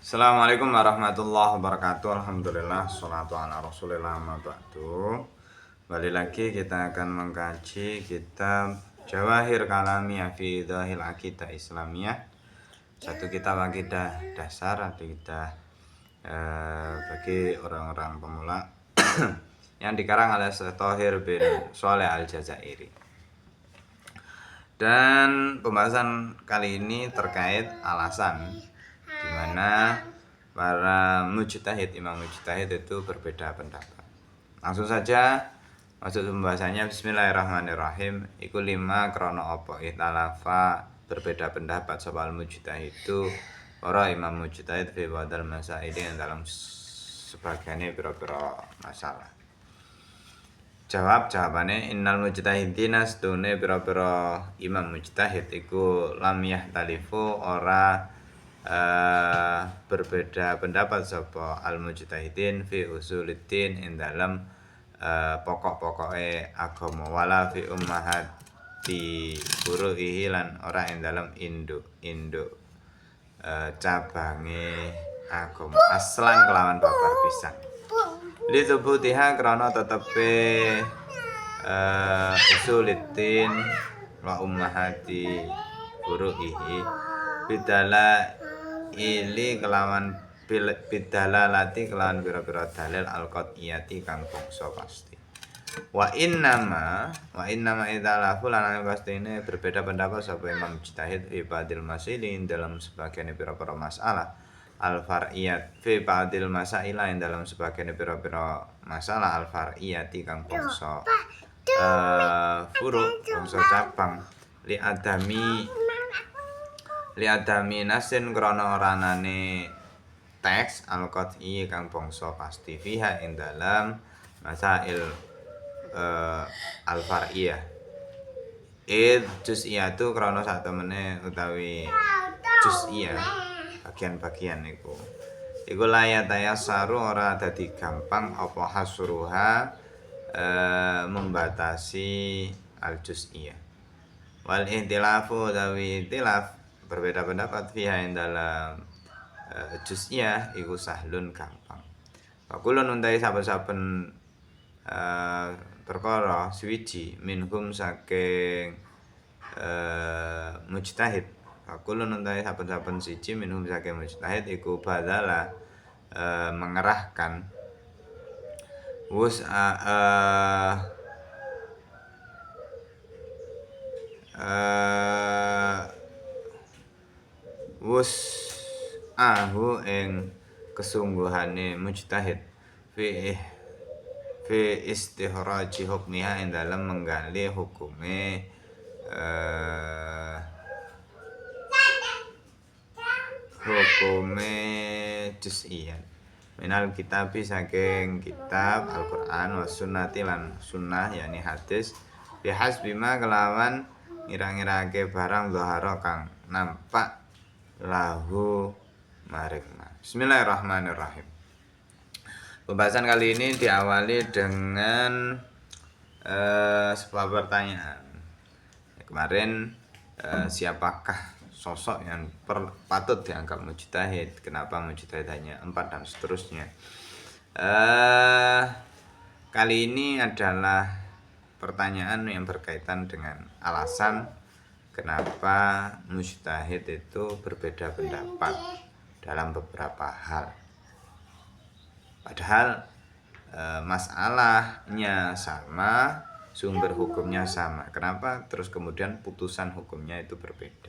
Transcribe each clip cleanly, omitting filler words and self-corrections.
Assalamualaikum warahmatullahi wabarakatuh. Alhamdulillah, sholatu ala rasulillah, amma ba'du. Kembali lagi kita akan mengkaji kitab Jawahir Kalamiyah fi Idhahil Aqidah Islamiyah. Satu kitab akidah dasar, akidah bagi orang-orang pemula yang dikarang oleh Syekh Thohir bin Sholeh Al-Jazairi. Dan pembahasan kali ini terkait alasan di mana para imam mujtahid itu berbeda pendapat. Langsung saja masuk pembahasannya. Bismillahirrahmanirrahim. Iku 5 krono apa italafa berbeda pendapat soal mujtahid itu para imam mujtahid fi badal masail dalam sebagiannya pira-pira masalah. Jawabannya innal mujtahidina sedune pira-pira imam mujtahid iku lam yahtalifu ora berbeda pendapat sapa al mujtahidin fi usuluddin ing dalam pokok-pokoke agama wala fi ummahati furu'ihi lan ora ing dalam induk cabange agama aslan kelawan babar pisan li tsubutiha krana tetepe usuluddin wa ummahati furu'ihi bidala ili kelawan bidalalati kelawan pira-pira dalil al-qat'iyati kang bangsa pasti. Wa innama idalafu lan pastine berbeda pendapat sapa imam mujtahid fi ba'dil masailin dalam sebagian pira-pira masalah al-far'iyat fi ba'dil masailain dalam sebagian pira-pira masalah al-far'iyati kang bangsa furu bangsa cabang li adami nasin krana ranane teks al-qat'i kang bangsa pasti fiha ing dalam masail al-far'iyah juz'iyatu krana sak temene utawi juz'iyah bagian-bagian iku layataya saru ora dadi gampang apa hasruha membatasi al-juz'iyah wal ihtilafu utawi ihtilaf berbeda pendapat fiha ing dalam juz'iyah iku sahlun gampang. Pakulun untai saben-saben perkara suwiji minhum saking mujtahid. Pakulun untai saben-saben siji minhum saking mujtahid iku badala mengerahkan wus'ahu ing kesungguhane mujtahid fi istihraji hukmiha ing dalam menggali hukume juz'iyah minal kitabi saking kitab Al-Qur'an wa sunnati lan sunnah yakni hadis bihasbima kelawan ngira-ngirake barang zahara kang nampak lahu maring. Bismillahirrahmanirrahim. Pembahasan kali ini diawali dengan sebuah pertanyaan. Kemarin siapakah sosok yang patut dianggap mujtahid? Kenapa mujtahid hanya 4 dan seterusnya? Kali ini adalah pertanyaan yang berkaitan dengan alasan kenapa mujtahid itu berbeda pendapat dalam beberapa hal. Padahal masalahnya sama, sumber hukumnya sama. Kenapa terus kemudian putusan hukumnya itu berbeda?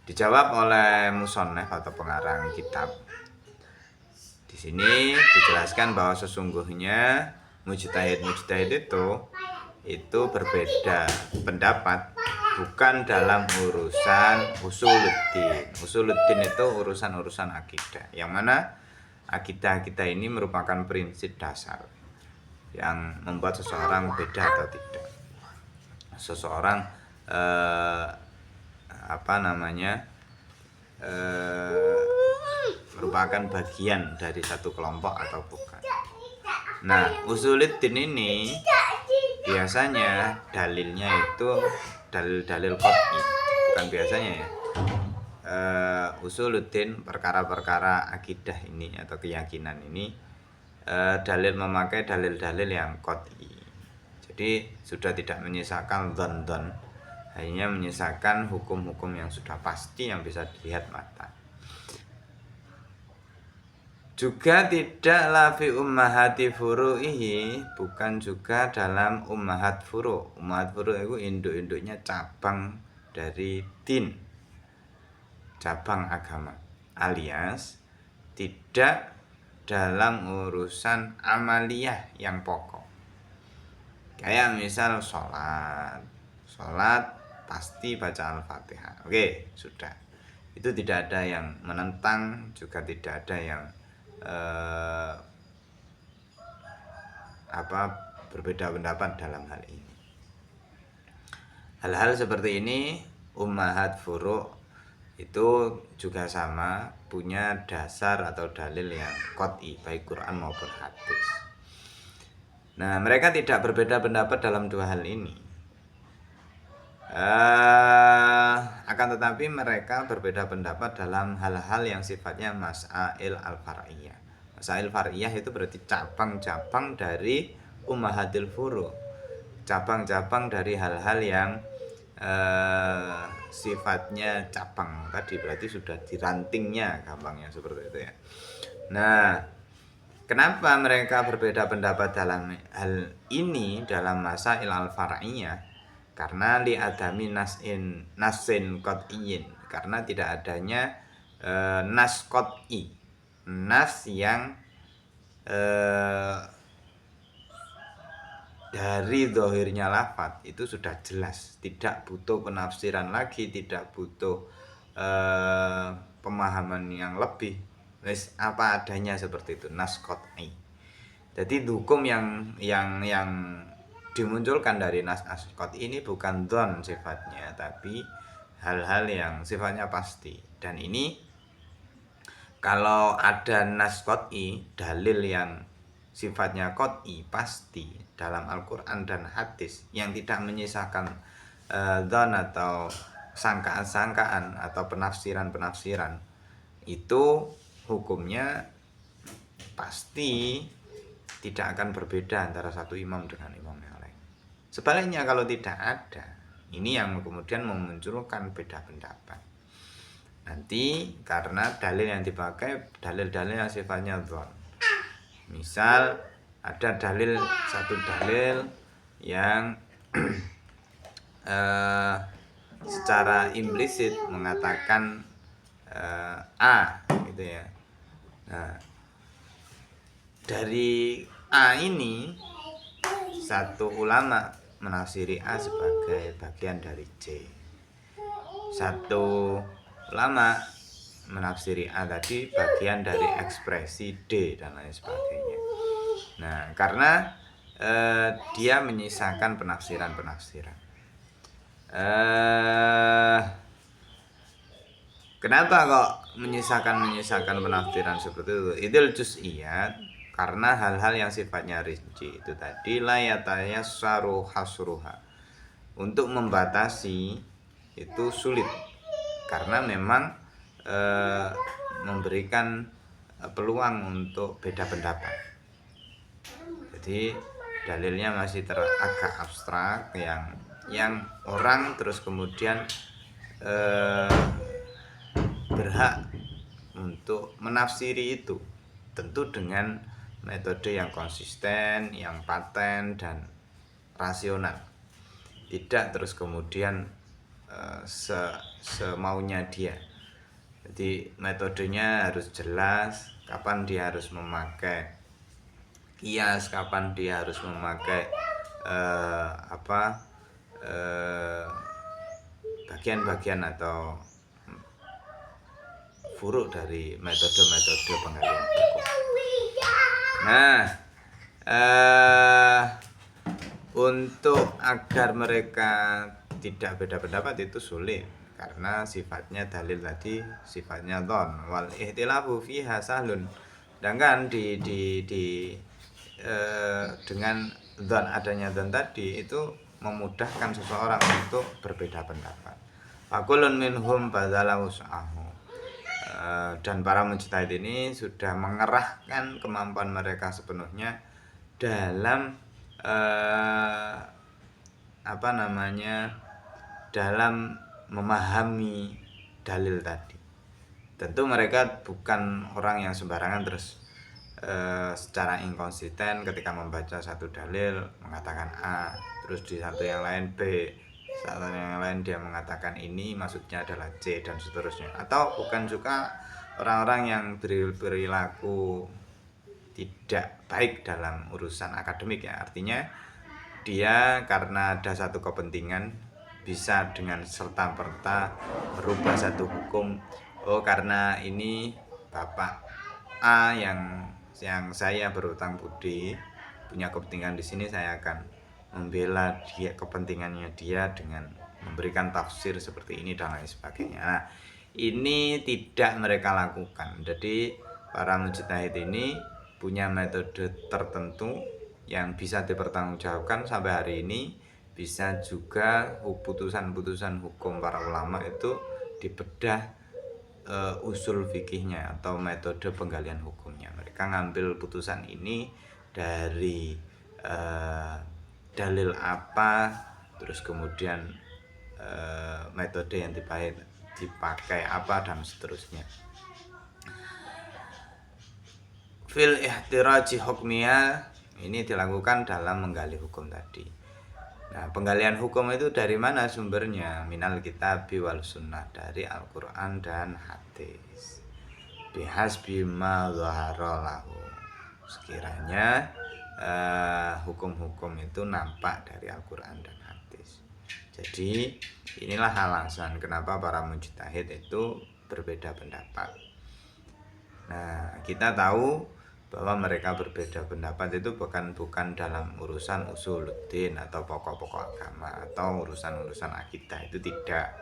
Dijawab oleh musannaf atau pengarang kitab. Di sini dijelaskan bahwa sesungguhnya mujtahid itu berbeda pendapat bukan dalam urusan usuluddin. Usuluddin itu urusan-urusan akidah, yang mana akidah kita ini merupakan prinsip dasar yang membuat seseorang beda atau tidak. Seseorang merupakan bagian dari satu kelompok atau bukan. Nah, usuluddin ini biasanya dalilnya itu dalil-dalil qat'i, bukan biasanya ya. usuluddin, perkara-perkara akidah ini atau keyakinan ini, dalil memakai dalil-dalil yang qat'i. Jadi sudah tidak menyisakan dzan-dzan, hanya menyisakan hukum-hukum yang sudah pasti yang bisa dilihat mata. Juga tidaklah fi ummahati furu'ihi, bukan juga dalam ummahat furu'. Ummahat furu' itu induk-induknya cabang dari din, cabang agama, alias tidak dalam urusan amaliyah yang pokok. Kayak misal sholat pasti baca Al-Fatihah. Oke, sudah. Itu tidak ada yang menentang, juga tidak ada yang berbeda pendapat dalam hal ini. Hal-hal seperti ini ummahat furu' itu juga sama, punya dasar atau dalil yang qat'i, baik Quran maupun hadis. Nah, mereka tidak berbeda pendapat dalam dua hal ini. Akan tetapi mereka berbeda pendapat dalam hal-hal yang sifatnya masail al-far'iyah. Masail far'iyah itu berarti cabang-cabang dari ummahatil furu', cabang-cabang dari hal-hal yang sifatnya cabang tadi, berarti sudah dirantingnya, gampangnya seperti itu ya. Nah, kenapa mereka berbeda pendapat dalam hal ini, dalam masail al-far'iyah? Karena li adami nasin qat'iyyin, karena tidak adanya nas qat'i, nas yang dari zahirnya lafaz itu sudah jelas, tidak butuh penafsiran lagi, tidak butuh pemahaman yang lebih, wis apa adanya seperti itu, nas qat'i. Jadi hukum yang dimunculkan dari nas qat'i ini bukan dzon sifatnya, tapi hal-hal yang sifatnya pasti. Dan ini kalau ada nas qat'i, dalil yang sifatnya qat'i pasti dalam Al-Quran dan hadis yang tidak menyisakan dzon atau sangkaan-sangkaan atau penafsiran-penafsiran, itu hukumnya pasti tidak akan berbeda antara satu imam dengan imam yang lain. Sebaliknya kalau tidak ada, ini yang kemudian memunculkan beda pendapat. Nanti karena dalil yang dipakai dalil-dalil yang sifatnya dzon. Misal ada satu dalil yang secara implisit mengatakan A gitu ya. Nah, dari A ini satu ulama menafsiri A sebagai bagian dari C. Satu ulama menafsiri A tadi bagian dari ekspresi D dan lain sebagainya. Nah, karena dia menyisakan penafsiran-penafsiran. Kenapa kok menyisakan penafsiran seperti itu? Idul juz'iyat, karena hal-hal yang sifatnya rinci itu tadi layataya saru hasruha, untuk membatasi itu sulit, karena memang memberikan peluang untuk beda pendapat. Jadi dalilnya masih agak abstrak, yang orang terus kemudian berhak untuk menafsiri itu, tentu dengan metode yang konsisten, yang paten dan rasional. Tidak terus kemudian semaunya dia. Jadi metodenya harus jelas, kapan dia harus memakai kias, kapan dia harus memakai bagian-bagian atau furuk dari metode-metode penggalian hukum. Nah, untuk agar mereka tidak beda pendapat itu sulit, karena sifatnya dalil tadi sifatnya dzon, wal ihtilafu fiha sahlun. Sedangkan dengan dzon, adanya dzon tadi itu memudahkan seseorang untuk berbeda pendapat. Fakulun minhum badala wus'ahu. dan para mujtahid ini sudah mengerahkan kemampuan mereka sepenuhnya dalam dalam memahami dalil tadi. Tentu mereka bukan orang yang sembarangan terus secara inkonsisten ketika membaca satu dalil mengatakan A, terus di satu yang lain B, satu yang lain dia mengatakan ini maksudnya adalah C dan seterusnya. Atau bukan juga orang-orang yang berperilaku tidak baik dalam urusan akademik ya. Artinya dia karena ada satu kepentingan bisa dengan serta-merta merubah satu hukum. Oh, karena ini Bapak A yang saya berutang budi punya kepentingan di sini, saya akan membela dia, kepentingannya dia dengan memberikan tafsir seperti ini dan lain sebagainya. Nah, ini tidak mereka lakukan. Jadi para mujtahid ini punya metode tertentu yang bisa dipertanggungjawabkan sampai hari ini. Bisa juga putusan-putusan hukum para ulama itu dibedah usul fikihnya atau metode penggalian hukumnya. Mereka ngambil putusan ini dari dalil apa, terus kemudian metode yang dipakai apa dan seterusnya. Fil ihtiraji hukmiyah ini dilakukan dalam menggali hukum tadi. Nah, penggalian hukum itu dari mana sumbernya? Minal kitabi wal sunnah, dari Al-Quran dan hadis. Bihasbi ma dhahara lahu, sekiranya hukum-hukum itu nampak dari Al-Quran dan hadis. Jadi inilah alasan kenapa para mujtahid itu berbeda pendapat. Nah, kita tahu bahwa mereka berbeda pendapat itu bukan dalam urusan usuluddin atau pokok-pokok agama atau urusan-urusan akidah, itu tidak.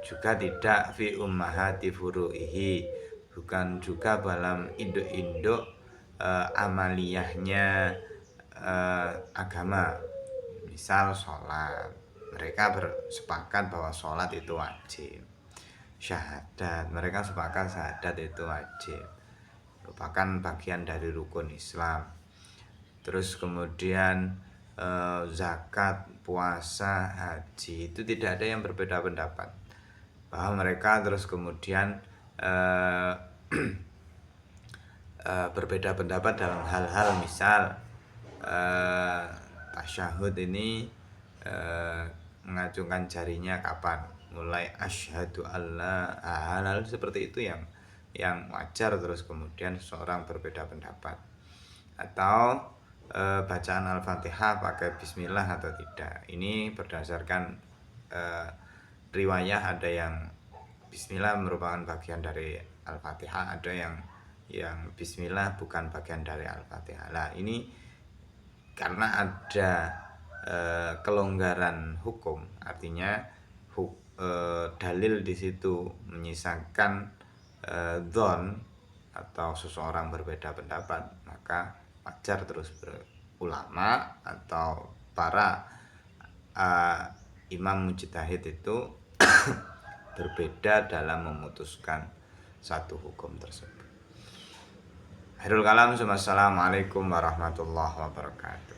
Juga tidak fi ummahati furu'ihi, bukan juga dalam induk-induk amaliyahnya agama. Misal sholat, mereka bersepakat bahwa sholat itu wajib. Syahadat, mereka sepakat syahadat itu wajib, merupakan bagian dari rukun Islam. Terus kemudian zakat, puasa, haji, itu tidak ada yang berbeda pendapat. Bahwa mereka terus kemudian berbeda pendapat dalam hal-hal misal tasyahud ini mengacungkan jarinya kapan, mulai asyhadu alla, hal-hal seperti itu yang wajar. Terus kemudian seseorang berbeda pendapat. Atau bacaan Al-Fatihah pakai bismillah atau tidak, ini berdasarkan riwayah. Ada yang bismillah merupakan bagian dari Al-Fatihah, ada yang bismillah bukan bagian dari Al-Fatihah. Nah, ini karena ada kelonggaran hukum, artinya dalil di situ menyisakan dzon atau seseorang berbeda pendapat, maka wajar terus ulama atau para imam mujtahid itu berbeda dalam memutuskan satu hukum tersebut. Akhirul kalam, assalamualaikum warahmatullahi wabarakatuh.